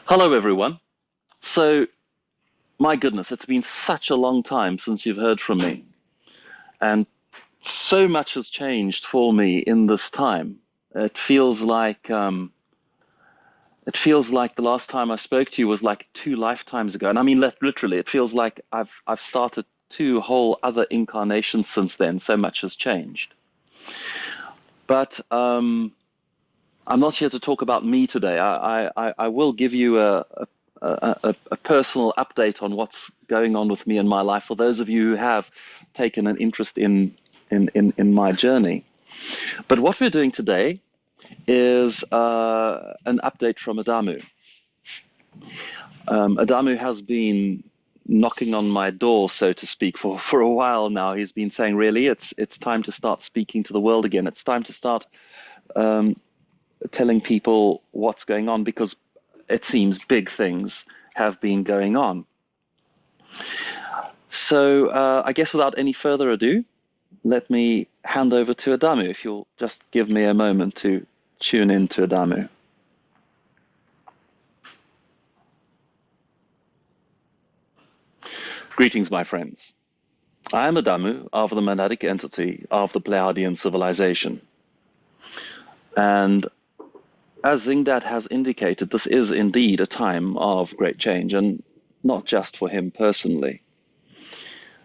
Hello, everyone. So, my goodness, it's been such a long time since you've heard from me, and so much has changed for me in this time. It feels like the last time I spoke to you was like two lifetimes ago, and I mean literally. It feels like I've started two whole other incarnations since then. So much has changed. But I'm not here to talk about me today. I will give you a personal update on what's going on with me in my life for those of you who have taken an interest in my journey. But what we're doing today is an update from Adamu. Adamu has been knocking on my door, so to speak, for a while now. He's been saying, really, it's time to start speaking to the world again. It's time to start telling people what's going on because it seems big things have been going on. So I guess without any further ado, let me hand over to Adamu, if you'll just give me a moment to tune in to Adamu. Greetings, my friends. I am Adamu of the monadic entity of the Pleiadian civilization. And as Zingdad has indicated, this is indeed a time of great change, and not just for him personally.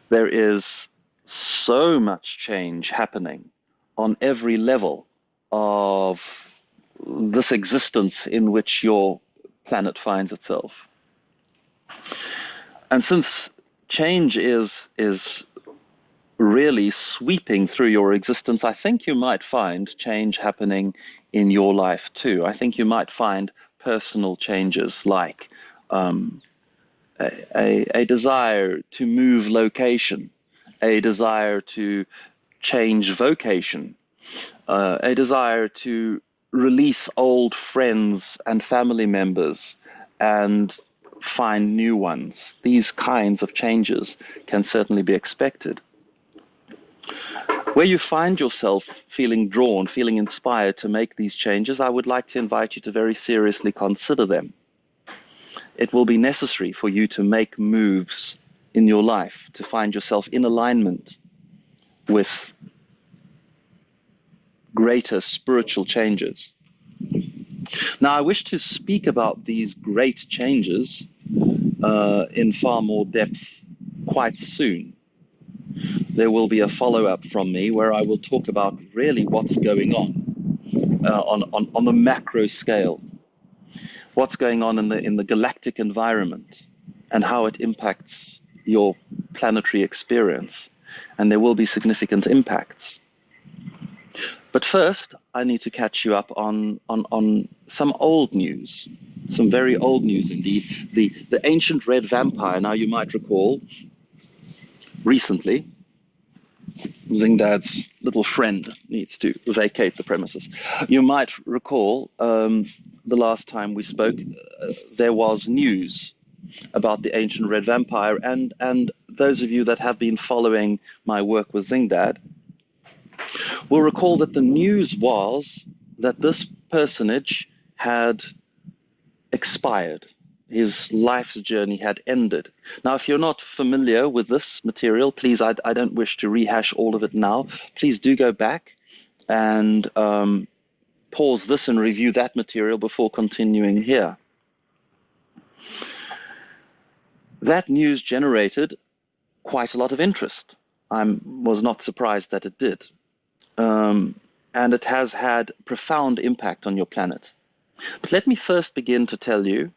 There is so much change happening on every level of this existence in which your planet finds itself. And since change is really sweeping through your existence, I think you might find change happening in your life too. I think you might find personal changes like a desire to move location, a desire to change vocation, a desire to release old friends and family members and find new ones. These kinds of changes can certainly be expected. Where you find yourself feeling drawn, feeling inspired to make these changes, I would like to invite you to very seriously consider them. It will be necessary for you to make moves in your life to find yourself in alignment with greater spiritual changes. Now, I wish to speak about these great changes in far more depth quite soon. There will be a follow-up from me where I will talk about really what's going on the macro scale, what's going on in the galactic environment, and how it impacts your planetary experience. And there will be significant impacts. But first, I need to catch you up on some old news, some very old news indeed. The ancient red vampire, now you might recall, recently, Zingdad's little friend needs to vacate the premises. You might recall the last time we spoke, there was news about the ancient red vampire, and those of you that have been following my work with Zingdad will recall that the news was that this personage had expired. His life's journey had ended. Now, if you're not familiar with this material, please, I don't wish to rehash all of it now. Please do go back and pause this and review that material before continuing here. That news generated quite a lot of interest. I was not surprised that it did. And it has had profound impact on your planet. But let me first begin to tell you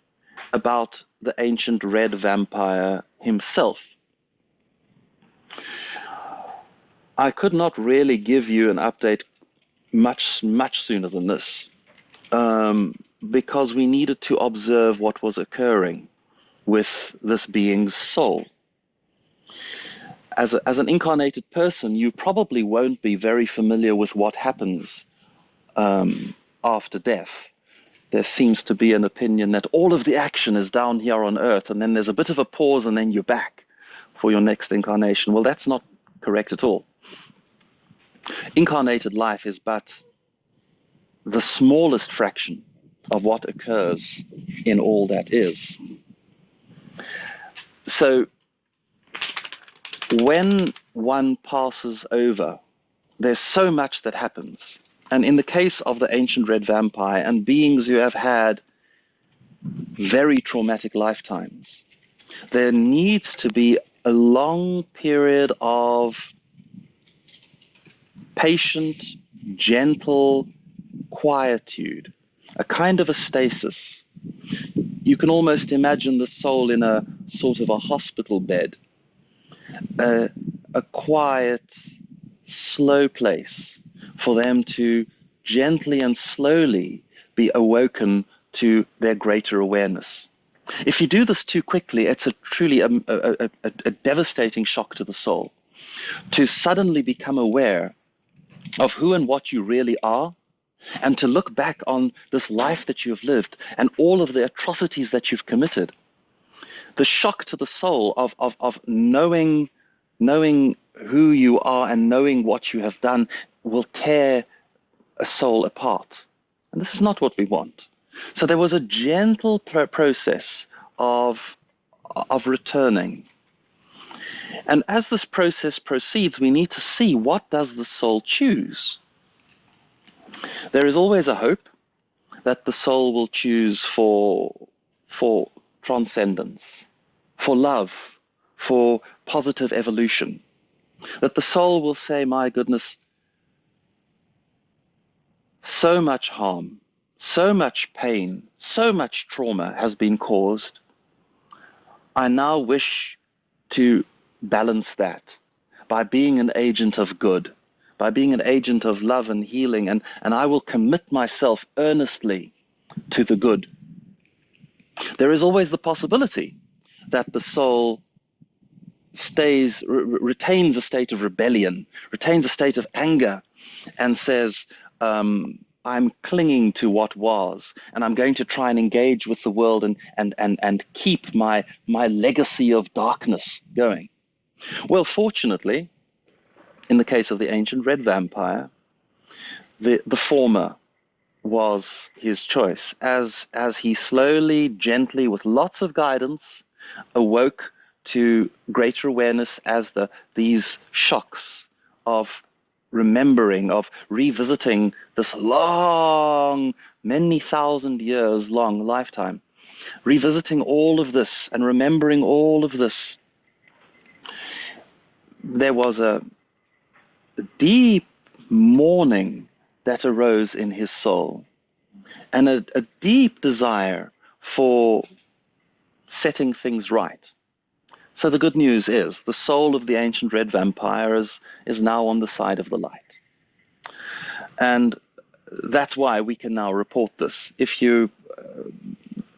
about the ancient red vampire himself. I could not really give you an update much sooner than this, because we needed to observe what was occurring with this being's soul. As an incarnated person, you probably won't be very familiar with what happens after death. There seems to be an opinion that all of the action is down here on Earth, and then there's a bit of a pause, and then you're back for your next incarnation. Well, that's not correct at all. Incarnated life is but the smallest fraction of what occurs in all that is. So when one passes over, there's so much that happens. And in the case of the ancient red vampire and beings who have had very traumatic lifetimes, there needs to be a long period of patient, gentle quietude, a kind of a stasis. You can almost imagine the soul in a sort of a hospital bed, a quiet, slow place for them to gently and slowly be awoken to their greater awareness. If you do this too quickly, it's truly a devastating shock to the soul. To suddenly become aware of who and what you really are, and to look back on this life that you have lived and all of the atrocities that you've committed. The shock to the soul of knowing who you are and knowing what you have done will tear a soul apart. And this is not what we want. So there was a gentle process of returning. And as this process proceeds, we need to see, what does the soul choose? There is always a hope that the soul will choose for transcendence, for love, for positive evolution. That the soul will say, my goodness, so much harm, so much pain, so much trauma has been caused. I now wish to balance that by being an agent of good, by being an agent of love and healing, and I will commit myself earnestly to the good. There is always the possibility that the soul retains a state of rebellion, retains a state of anger, and says, I'm clinging to what was, and I'm going to try and engage with the world and keep my legacy of darkness going. Well, fortunately, in the case of the ancient red vampire, the former was his choice, as he slowly, gently, with lots of guidance, awoke to greater awareness as these shocks of remembering, of revisiting this long, many thousand years long lifetime, revisiting all of this and remembering all of this. There was a deep mourning that arose in his soul, and a deep desire for setting things right. So the good news is the soul of the ancient red vampire is now on the side of the light. And that's why we can now report this. If you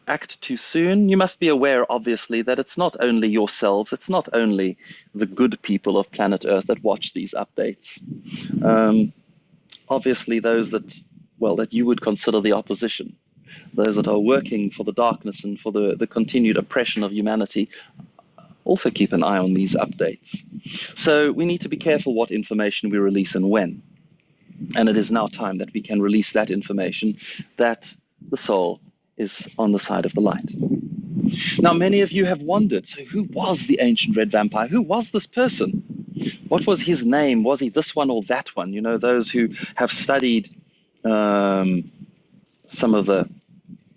act too soon, you must be aware, obviously, that it's not only yourselves, it's not only the good people of planet Earth that watch these updates. Obviously, those that you would consider the opposition, those that are working for the darkness and for the continued oppression of humanity, also keep an eye on these updates. So we need to be careful what information we release and when. And it is now time that we can release that information, that the soul is on the side of the light. Now, many of you have wondered, so who was the ancient red vampire? Who was this person? What was his name? Was he this one or that one? You know, those who have studied some of the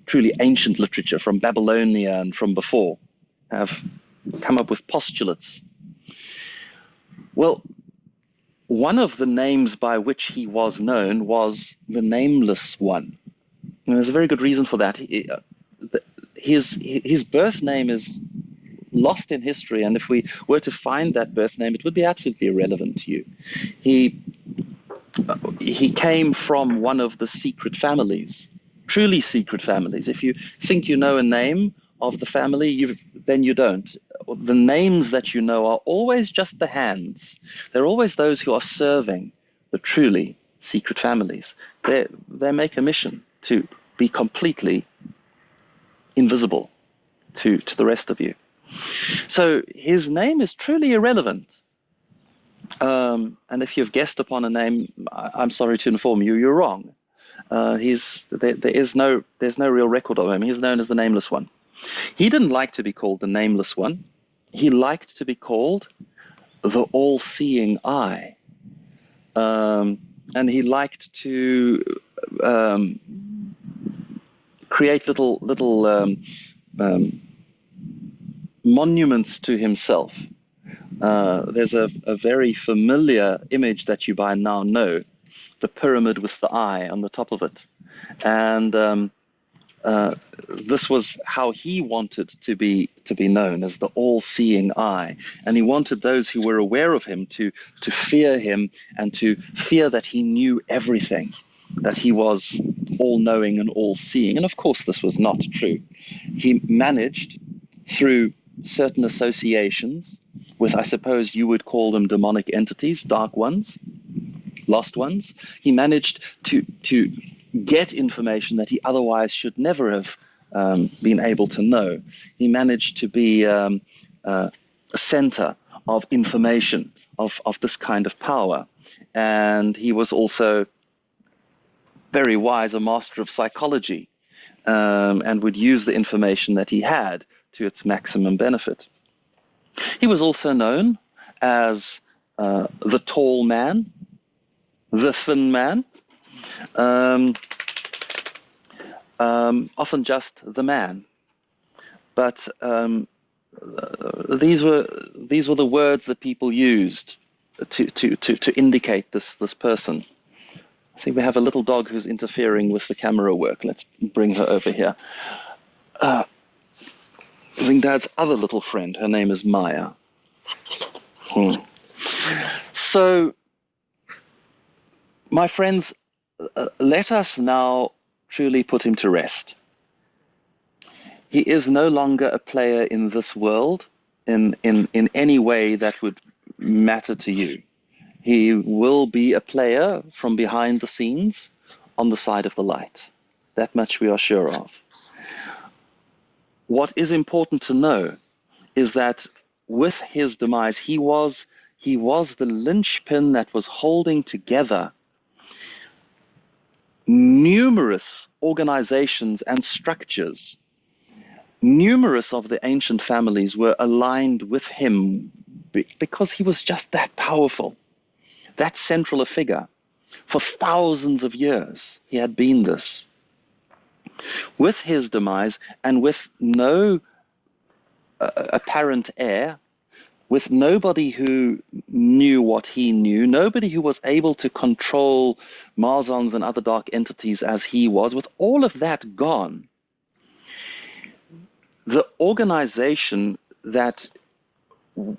truly ancient literature from Babylonia and from before have come up with postulates. Well, one of the names by which he was known was the Nameless One. And there's a very good reason for that. His birth name is lost in history, and if we were to find that birth name, it would be absolutely irrelevant to you. He came from one of the secret families, truly secret families. If you think you know a name of the family, then you don't. The names that you know are always just the hands. They're always those who are serving the truly secret families. They make a mission to be completely invisible to the rest of you. So his name is truly irrelevant. And if you've guessed upon a name, I'm sorry to inform you, you're wrong. There's no real record of him. He's known as the Nameless One. He didn't like to be called the Nameless One. He liked to be called the All-Seeing Eye, and he liked to um, create little monuments to himself. There's a very familiar image that you by now know, the pyramid with the eye on the top of it. And this was how he wanted to be known, as the all-seeing eye. And he wanted those who were aware of him to fear him, and to fear that he knew everything, that he was all-knowing and all-seeing. And of course, this was not true. He managed, through certain associations with, I suppose you would call them, demonic entities, dark ones, lost ones, he managed to get information that he otherwise should never have been able to know. He managed to be a center of information of this kind of power. And he was also very wise, a master of psychology, and would use the information that he had to its maximum benefit. He was also known as the tall man, the thin man, often just the man. But these were the words that people used to indicate this person. I think we have a little dog who's interfering with the camera work. Let's bring her over here. Zingdad's other little friend, her name is Maya. So, my friends, let us now truly put him to rest. He is no longer a player in this world in any way that would matter to you. He will be a player from behind the scenes on the side of the light. That much we are sure of. What is important to know is that with his demise, he was the linchpin that was holding together numerous organizations and structures. Numerous of the ancient families were aligned with him because he was just that powerful, that central a figure. For thousands of years, he had been this. With his demise, and with no apparent heir, with nobody who knew what he knew, nobody who was able to control Marzons and other dark entities as he was, with all of that gone, the organization that, or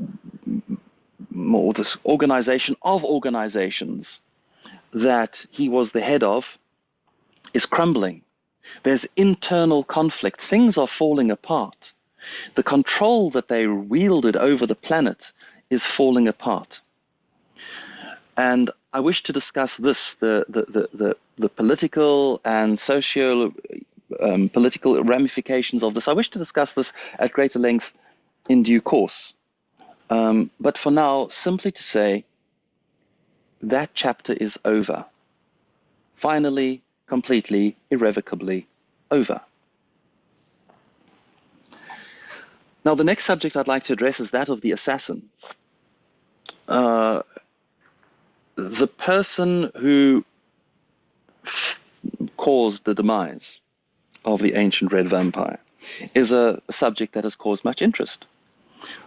this organization of organizations that he was the head of, is crumbling. There's internal conflict. Things are falling apart. The control that they wielded over the planet is falling apart. And I wish to discuss this, the political and socio-political ramifications of this. I wish to discuss this at greater length in due course. But for now, simply to say, that chapter is over. Finally, completely, irrevocably over. Now, the next subject I'd like to address is that of the assassin. The person who caused the demise of the ancient red vampire is a subject that has caused much interest.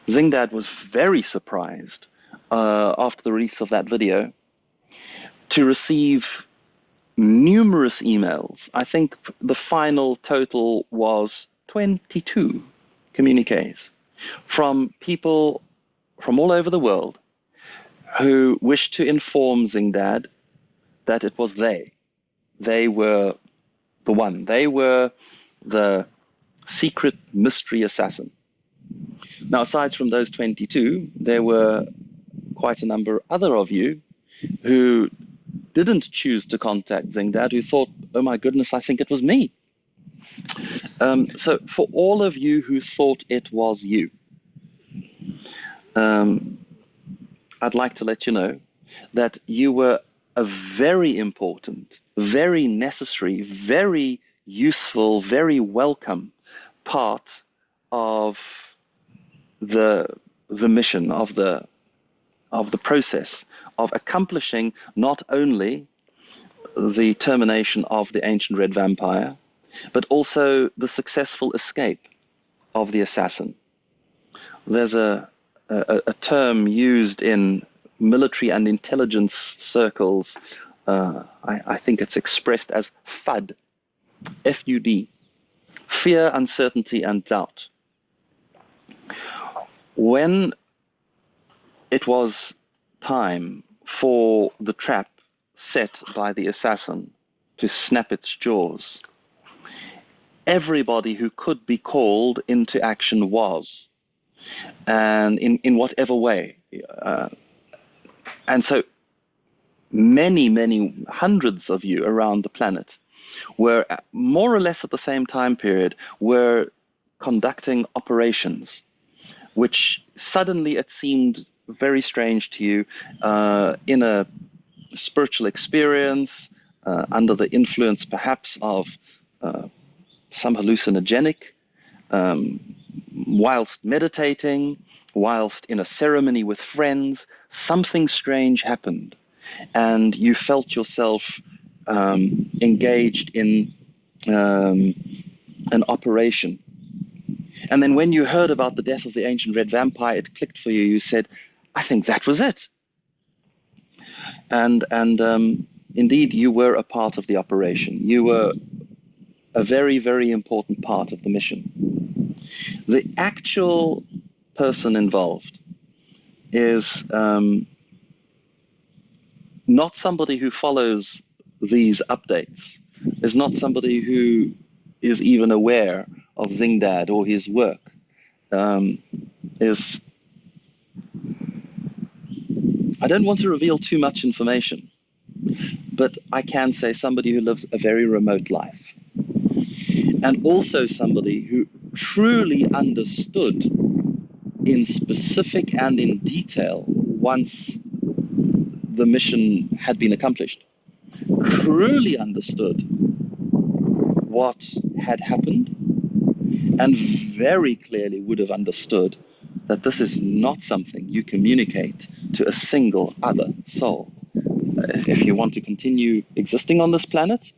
Zingdad was very surprised after the release of that video to receive numerous emails. I think the final total was 22 communiques from people from all over the world who wished to inform Zingdad that it was they. They were the one. They were the secret mystery assassin. Now, aside from those 22, there were quite a number other of you who didn't choose to contact Zingdad, who thought, oh my goodness, I think it was me. So for all of you who thought it was you, I'd like to let you know that you were a very important, very necessary, very useful, very welcome part of the mission, of the process of accomplishing not only the termination of the ancient red vampire, but also the successful escape of the assassin. There's a term used in military and intelligence circles. I think it's expressed as FUD, F-U-D, fear, uncertainty, and doubt. When it was time for the trap set by the assassin to snap its jaws, everybody who could be called into action was, and in whatever way. And so many hundreds of you around the planet were more or less at the same time period were conducting operations, which suddenly it seemed very strange to you, in a spiritual experience, under the influence perhaps of some hallucinogenic, whilst meditating, whilst in a ceremony with friends, something strange happened, and you felt yourself engaged in an operation. And then when you heard about the death of the ancient red vampire, it clicked for you. You said, I think that was it. And indeed, you were a part of the operation. You were a very, very important part of the mission. The actual person involved is not somebody who follows these updates, is not somebody who is even aware of Zingdad or his work, is, I don't want to reveal too much information, but I can say somebody who lives a very remote life, and also somebody who truly understood in specific and in detail, once the mission had been accomplished, truly understood what had happened, and very clearly would have understood that this is not something you communicate to a single other soul. If you want to continue existing on this planet,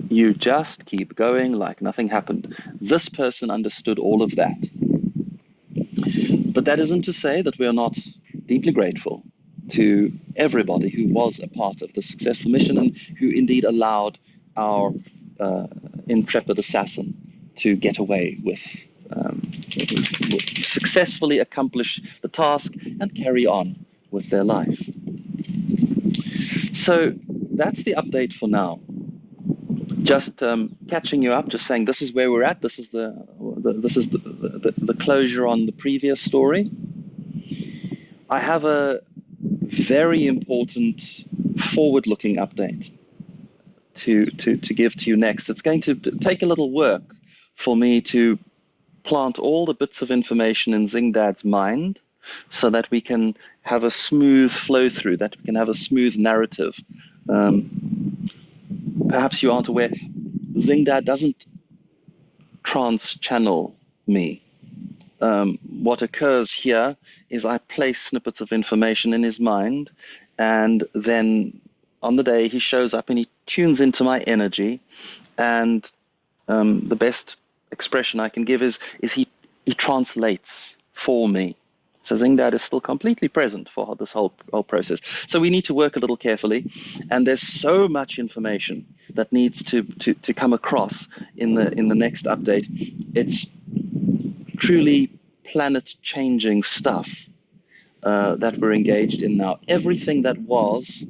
you just keep going like nothing happened. This person understood all of that. But that isn't to say that we are not deeply grateful to everybody who was a part of the successful mission, and who indeed allowed our intrepid assassin to get away with, successfully accomplish the task and carry on with their life. So that's the update for now. Just catching you up, just saying this is where we're at. This is the closure on the previous story. I have a very important forward-looking update to give to you next. It's going to take a little work for me to plant all the bits of information in Zingdad's mind, so that we can have a smooth flow through, that we can have a smooth narrative. Perhaps you aren't aware, Zingdad doesn't trans-channel me. What occurs here is I place snippets of information in his mind, and then on the day he shows up and he tunes into my energy, and the best expression I can give is he translates for me. So Zingdad is still completely present for this whole process. So we need to work a little carefully, and there's so much information that needs to come across in the next update. It's truly planet-changing stuff that we're engaged in now. Everything that was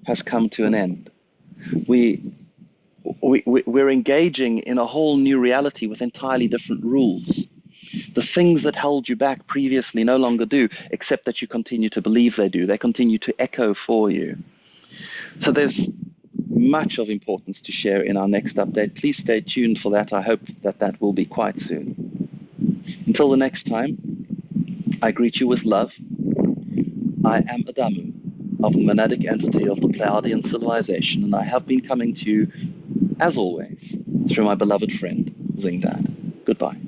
has come to an end. We're engaging in a whole new reality with entirely different rules. The things that held you back previously no longer do, except that you continue to believe they do. They continue to echo for you. So there's much of importance to share in our next update. Please stay tuned for that. I hope that will be quite soon. Until the next time, I greet you with love. I am Adamu. of the monadic entity of the Pleiadian civilization, and I have been coming to you, as always, through my beloved friend, Zingdad. Goodbye.